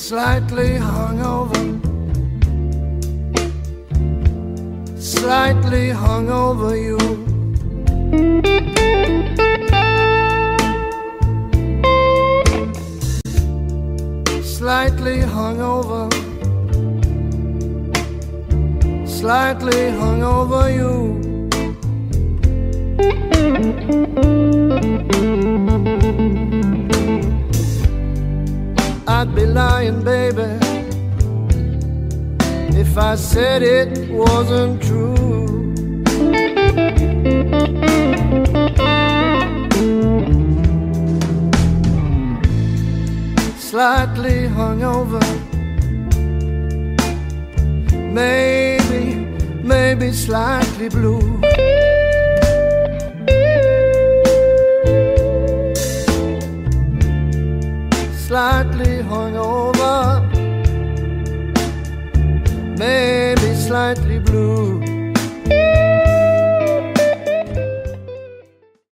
slightly hungover, slightly hungover you. Slightly hungover, slightly hungover you. I'd be lying, baby, if I said it wasn't true. Slightly hungover, maybe slightly blue. Slightly hungover, maybe slightly blue.